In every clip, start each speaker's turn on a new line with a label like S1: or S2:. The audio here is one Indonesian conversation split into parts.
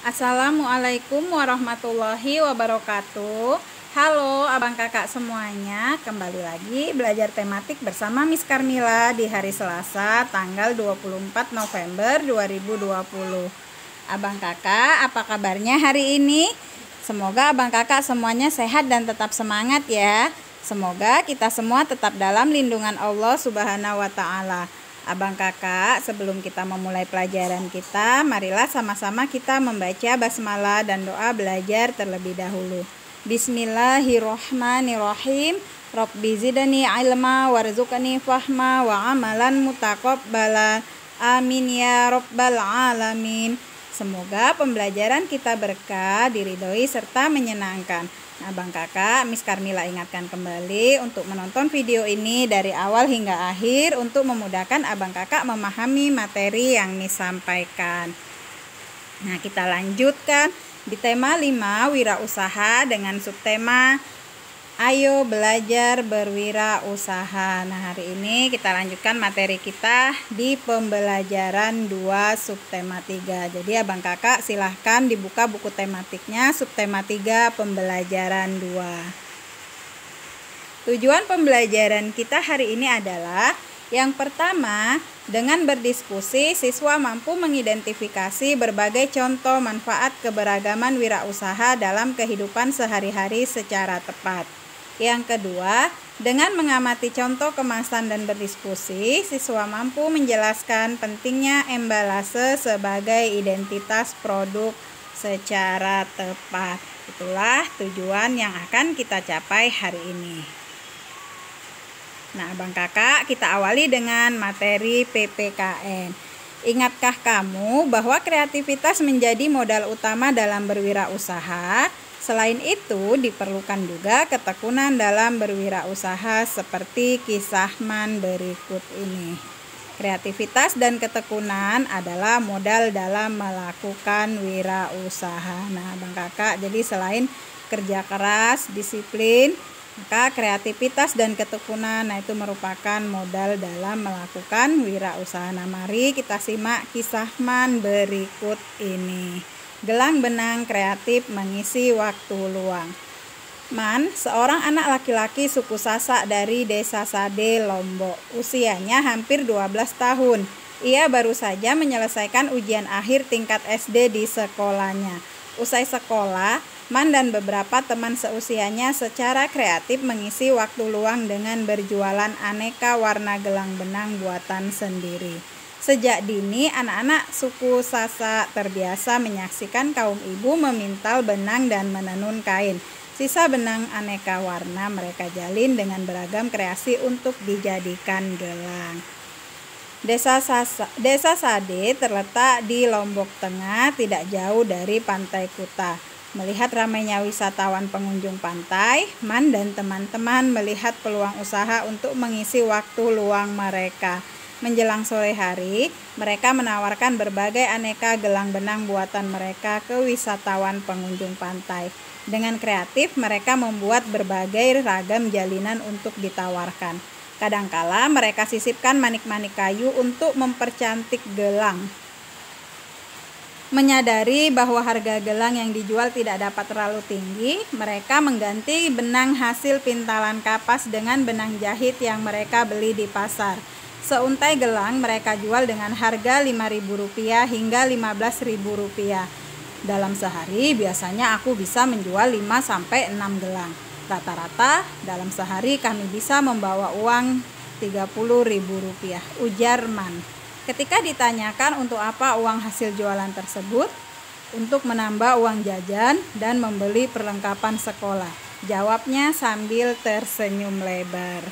S1: Assalamualaikum warahmatullahi wabarakatuh. Halo abang kakak semuanya, kembali lagi belajar tematik bersama Miss Karmila di hari Selasa tanggal 24 November 2020. Abang kakak, apa kabarnya hari ini? Semoga abang kakak semuanya sehat dan tetap semangat ya. Semoga kita semua tetap dalam lindungan Allah Subhanahu wa Ta'ala. Abang kakak, sebelum kita memulai pelajaran kita, marilah sama-sama kita membaca basmalah dan doa belajar terlebih dahulu. Bismillahirrohmanirrohim. Rabbi zidni ilma warzuqni fahma wa amalan mutaqabbala. Amin ya rabbal alamin. Semoga pembelajaran kita berkah, diridhoi serta menyenangkan. Abang kakak, Miss Karmila ingatkan kembali untuk menonton video ini dari awal hingga akhir untuk memudahkan abang kakak memahami materi yang Miss sampaikan. Nah, kita lanjutkan di tema 5 wirausaha dengan subtema ayo belajar berwirausaha. Nah, hari ini kita lanjutkan materi kita di pembelajaran 2 subtema 3. Jadi abang kakak silahkan dibuka buku tematiknya subtema 3 pembelajaran 2. Tujuan pembelajaran kita hari ini adalah yang pertama, dengan berdiskusi siswa mampu mengidentifikasi berbagai contoh manfaat keberagaman wirausaha dalam kehidupan sehari-hari secara tepat. Yang kedua, dengan mengamati contoh kemasan dan berdiskusi, siswa mampu menjelaskan pentingnya embalase sebagai identitas produk secara tepat. Itulah tujuan yang akan kita capai hari ini. Nah, abang kakak, kita awali dengan materi PPKN. Ingatkah kamu bahwa kreativitas menjadi modal utama dalam berwirausaha? Selain itu, diperlukan juga ketekunan dalam berwirausaha seperti kisah Man berikut ini. Kreativitas dan ketekunan adalah modal dalam melakukan wirausaha. Nah, abang kakak, jadi selain kerja keras, disiplin, maka kreativitas dan ketekunan, nah itu merupakan modal dalam melakukan wirausaha. Nah, mari kita simak kisah Man berikut ini. Gelang benang kreatif mengisi waktu luang. Man, seorang anak laki-laki suku Sasak dari desa Sade, Lombok. Usianya hampir 12 tahun. Ia baru saja menyelesaikan ujian akhir tingkat SD di sekolahnya. Usai sekolah, Man dan beberapa teman seusianya secara kreatif mengisi waktu luang dengan berjualan aneka warna gelang benang buatan sendiri. Sejak dini, anak-anak suku Sasak terbiasa menyaksikan kaum ibu memintal benang dan menenun kain. Sisa benang aneka warna mereka jalin dengan beragam kreasi untuk dijadikan gelang. Desa Sade terletak di Lombok Tengah, tidak jauh dari Pantai Kuta. Melihat ramainya wisatawan pengunjung pantai, Man dan teman-teman melihat peluang usaha untuk mengisi waktu luang mereka. Menjelang sore hari, mereka menawarkan berbagai aneka gelang benang buatan mereka ke wisatawan pengunjung pantai. Dengan kreatif, mereka membuat berbagai ragam jalinan untuk ditawarkan. Kadangkala mereka sisipkan manik-manik kayu untuk mempercantik gelang. Menyadari bahwa harga gelang yang dijual tidak dapat terlalu tinggi, mereka mengganti benang hasil pintalan kapas dengan benang jahit yang mereka beli di pasar. Seuntai gelang mereka jual dengan harga Rp5.000 hingga Rp15.000. Dalam sehari biasanya aku bisa menjual 5-6 gelang. Rata-rata dalam sehari kami bisa membawa uang Rp30.000, ujar Man. Ketika ditanyakan untuk apa uang hasil jualan tersebut, untuk menambah uang jajan dan membeli perlengkapan sekolah, jawabnya sambil tersenyum lebar.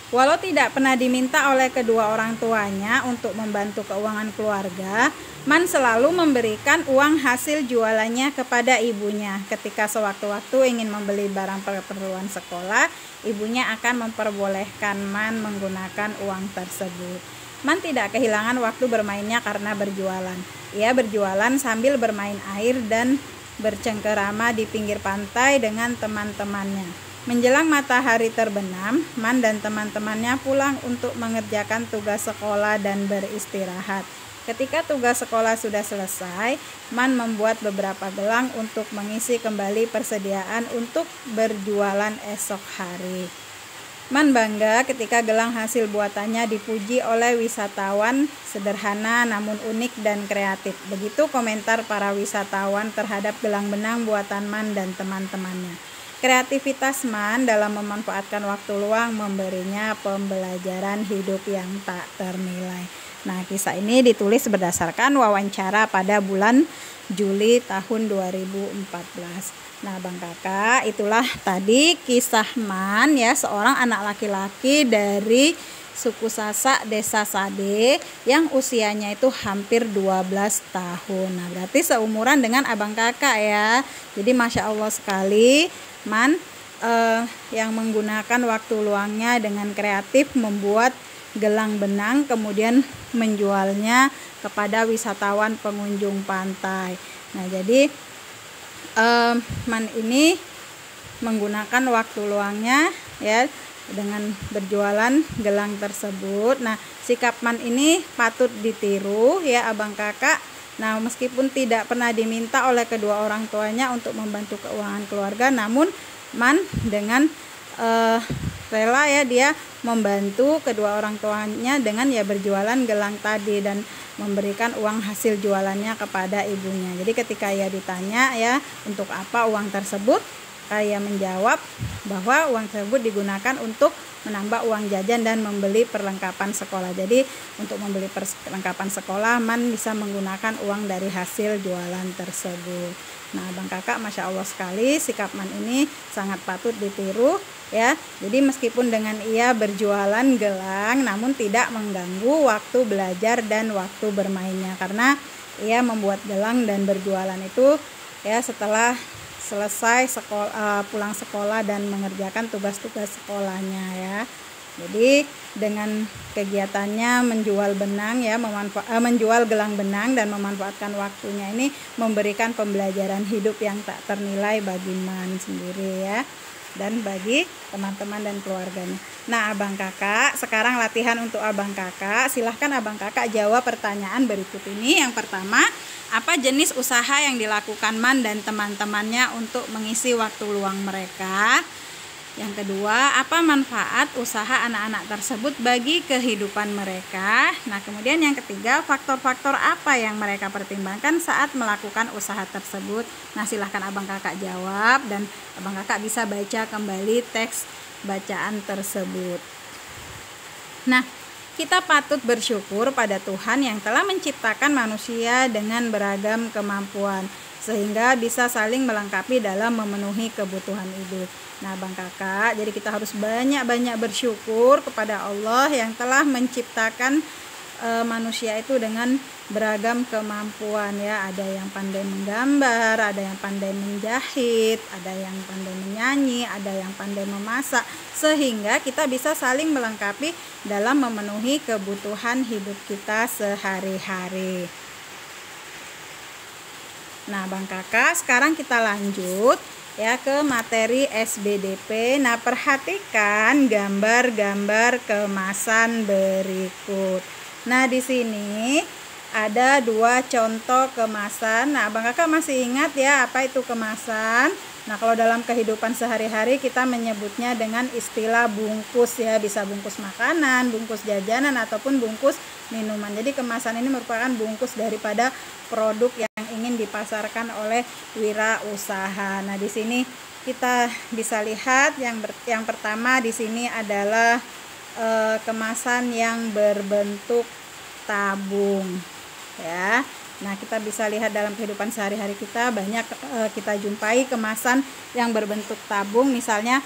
S1: Walau tidak pernah diminta oleh kedua orang tuanya untuk membantu keuangan keluarga, Man selalu memberikan uang hasil jualannya kepada ibunya. Ketika sewaktu-waktu ingin membeli barang keperluan sekolah, ibunya akan memperbolehkan Man menggunakan uang tersebut. Man tidak kehilangan waktu bermainnya karena berjualan. Ia berjualan sambil bermain air dan bercengkerama di pinggir pantai dengan teman-temannya. Menjelang matahari terbenam, Man dan teman-temannya pulang untuk mengerjakan tugas sekolah dan beristirahat. Ketika tugas sekolah sudah selesai, Man membuat beberapa gelang untuk mengisi kembali persediaan untuk berjualan esok hari. Man bangga ketika gelang hasil buatannya dipuji oleh wisatawan, sederhana namun unik dan kreatif. Begitu komentar para wisatawan terhadap gelang benang buatan Man dan teman-temannya. Kreativitas Man dalam memanfaatkan waktu luang memberinya pembelajaran hidup yang tak ternilai. Nah, kisah ini ditulis berdasarkan wawancara pada bulan Juli tahun 2014. Nah, Bang Kakak, itulah tadi kisah Man ya, seorang anak laki-laki dari suku Sasak Desa Sade yang usianya itu hampir 12 tahun. Nah, berarti seumuran dengan Abang Kakak ya. Jadi Masya Allah sekali Man yang menggunakan waktu luangnya dengan kreatif membuat gelang benang, kemudian menjualnya kepada wisatawan pengunjung pantai. Nah, jadi Man ini menggunakan waktu luangnya ya dengan berjualan gelang tersebut. Nah, sikap Man ini patut ditiru ya Abang Kakak. Nah, meskipun tidak pernah diminta oleh kedua orang tuanya untuk membantu keuangan keluarga, namun Man dengan rela ya dia membantu kedua orang tuanya dengan ya berjualan gelang tadi dan memberikan uang hasil jualannya kepada ibunya. Jadi ketika ia ditanya ya untuk apa uang tersebut, ia menjawab bahwa uang tersebut digunakan untuk menambah uang jajan dan membeli perlengkapan sekolah. Jadi untuk membeli perlengkapan sekolah Man bisa menggunakan uang dari hasil jualan tersebut. Nah, Bang Kakak, Masya Allah sekali sikap Man ini sangat patut ditiru ya. Jadi meskipun dengan ia berjualan gelang namun tidak mengganggu waktu belajar dan waktu bermainnya, karena ia membuat gelang dan berjualan itu ya setelah selesai pulang sekolah dan mengerjakan tugas-tugas sekolahnya ya. Jadi dengan kegiatannya menjual benang ya, menjual gelang benang dan memanfaatkan waktunya ini memberikan pembelajaran hidup yang tak ternilai bagi Man sendiri ya, dan bagi teman-teman dan keluarganya. Nah, Abang Kakak, sekarang latihan untuk Abang Kakak. Silahkan Abang Kakak jawab pertanyaan berikut ini. Yang pertama, apa jenis usaha yang dilakukan Man dan teman-temannya untuk mengisi waktu luang mereka? Yang kedua, apa manfaat usaha anak-anak tersebut bagi kehidupan mereka? Nah, kemudian yang ketiga, faktor-faktor apa yang mereka pertimbangkan saat melakukan usaha tersebut? Nah, silahkan Abang Kakak jawab dan Abang Kakak bisa baca kembali teks bacaan tersebut. Nah, kita patut bersyukur pada Tuhan yang telah menciptakan manusia dengan beragam kemampuan sehingga bisa saling melengkapi dalam memenuhi kebutuhan hidup. Nah, Bang Kakak, jadi kita harus banyak-banyak bersyukur kepada Allah yang telah menciptakan manusia itu dengan beragam kemampuan ya. Ada yang pandai menggambar, ada yang pandai menjahit, ada yang pandai menyanyi, ada yang pandai memasak, sehingga kita bisa saling melengkapi dalam memenuhi kebutuhan hidup kita sehari-hari. Nah, Bang Kakak, sekarang kita lanjut ya ke materi SBDP. Nah, perhatikan gambar-gambar kemasan berikut. Nah, di sini ada dua contoh kemasan. Nah, Abang Kakak masih ingat ya apa itu kemasan? Nah, kalau dalam kehidupan sehari-hari kita menyebutnya dengan istilah bungkus ya, bisa bungkus makanan, bungkus jajanan ataupun bungkus minuman. Jadi kemasan ini merupakan bungkus daripada produk yang ingin dipasarkan oleh wirausaha. Nah, di sini kita bisa lihat yang pertama di sini adalah kemasan yang berbentuk tabung ya. Nah, kita bisa lihat dalam kehidupan sehari-hari kita banyak kita jumpai kemasan yang berbentuk tabung, misalnya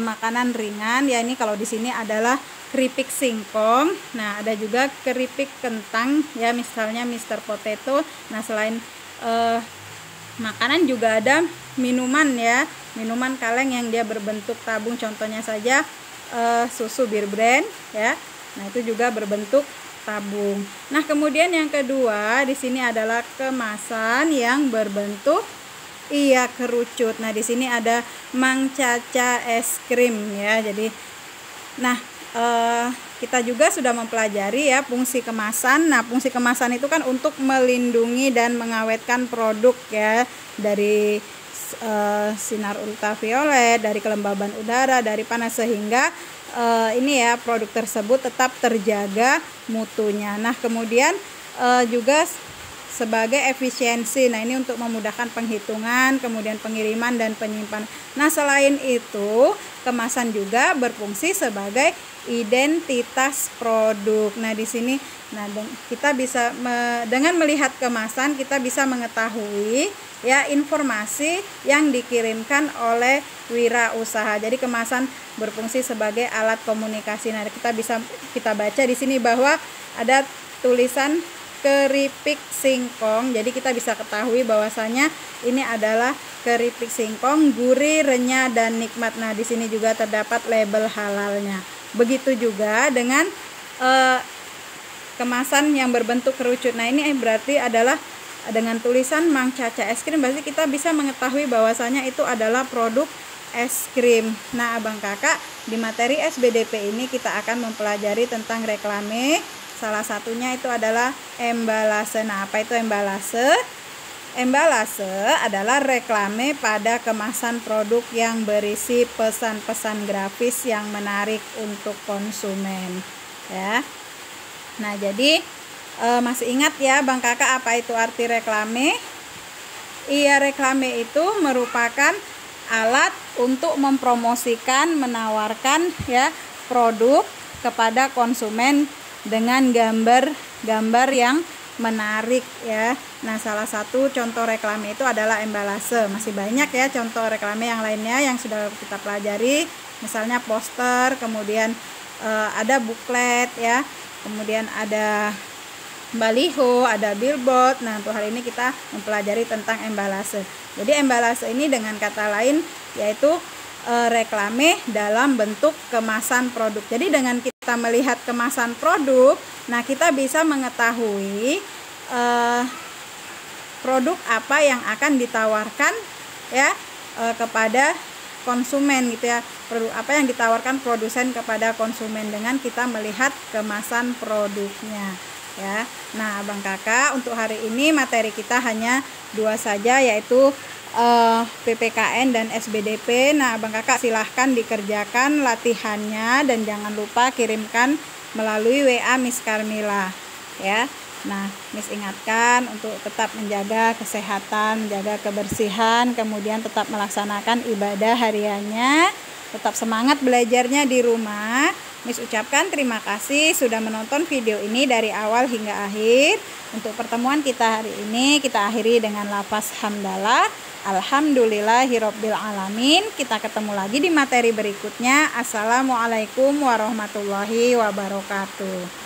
S1: makanan ringan ya, ini kalau di sini adalah keripik singkong. Nah, ada juga keripik kentang ya, misalnya Mr. Potato. Nah, selain makanan juga ada minuman ya, minuman kaleng yang dia berbentuk tabung, contohnya saja susu Bir Brand ya. Nah, itu juga berbentuk tabung. Nah, kemudian yang kedua di sini adalah kemasan yang berbentuk kerucut. Nah, di sini ada Mang Caca es krim ya. Jadi nah, kita juga sudah mempelajari ya fungsi kemasan. Nah, fungsi kemasan itu kan untuk melindungi dan mengawetkan produk ya dari sinar ultraviolet, dari kelembaban udara, dari panas, sehingga ini ya produk tersebut tetap terjaga mutunya. Nah, kemudian juga sebagai efisiensi. Nah, ini untuk memudahkan penghitungan, kemudian pengiriman dan penyimpanan. Nah, selain itu, kemasan juga berfungsi sebagai identitas produk. Nah, di sini kita bisa dengan melihat kemasan kita bisa mengetahui ya informasi yang dikirimkan oleh wirausaha. Jadi kemasan berfungsi sebagai alat komunikasi. Nah, kita baca di sini bahwa ada tulisan keripik singkong. Jadi kita bisa ketahui bahwasanya ini adalah keripik singkong, gurih, renyah dan nikmat. Nah, di sini juga terdapat label halalnya. Begitu juga dengan kemasan yang berbentuk kerucut. Nah, ini berarti adalah dengan tulisan Mang Caca es krim, berarti kita bisa mengetahui bahwasanya itu adalah produk es krim. Nah, abang kakak, di materi SBDP ini kita akan mempelajari tentang reklame. Salah satunya itu adalah embalase. Nah, apa itu embalase? Embalase adalah reklame pada kemasan produk yang berisi pesan-pesan grafis yang menarik untuk konsumen. Ya. Nah, jadi masih ingat ya Bang Kakak apa itu arti reklame? Iya, reklame itu merupakan alat untuk mempromosikan, menawarkan ya produk kepada konsumen dengan gambar yang menarik ya. Nah, salah satu contoh reklame itu adalah embalase. Masih banyak ya contoh reklame yang lainnya yang sudah kita pelajari, misalnya poster, kemudian ada buklet ya, kemudian ada baliho, ada billboard. Nah, untuk hari ini kita mempelajari tentang embalase. Jadi embalase ini dengan kata lain yaitu reklame dalam bentuk kemasan produk. Jadi dengan kita melihat kemasan produk, nah kita bisa mengetahui produk apa yang akan ditawarkan ya kepada konsumen gitu ya. Produk apa yang ditawarkan produsen kepada konsumen dengan kita melihat kemasan produknya ya. Nah, abang kakak, untuk hari ini materi kita hanya 2 saja, yaitu PPKN dan SBDP. Nah, abang kakak silahkan dikerjakan latihannya dan jangan lupa kirimkan melalui WA Miss Carmila ya. Nah, Miss ingatkan untuk tetap menjaga kesehatan, menjaga kebersihan, kemudian tetap melaksanakan ibadah hariannya, tetap semangat belajarnya di rumah. Miss ucapkan terima kasih sudah menonton video ini dari awal hingga akhir. Untuk pertemuan kita hari ini kita akhiri dengan lafaz hamdalah. Alhamdulillahirabbil alamin. Kita ketemu lagi di materi berikutnya. Assalamualaikum warahmatullahi wabarakatuh.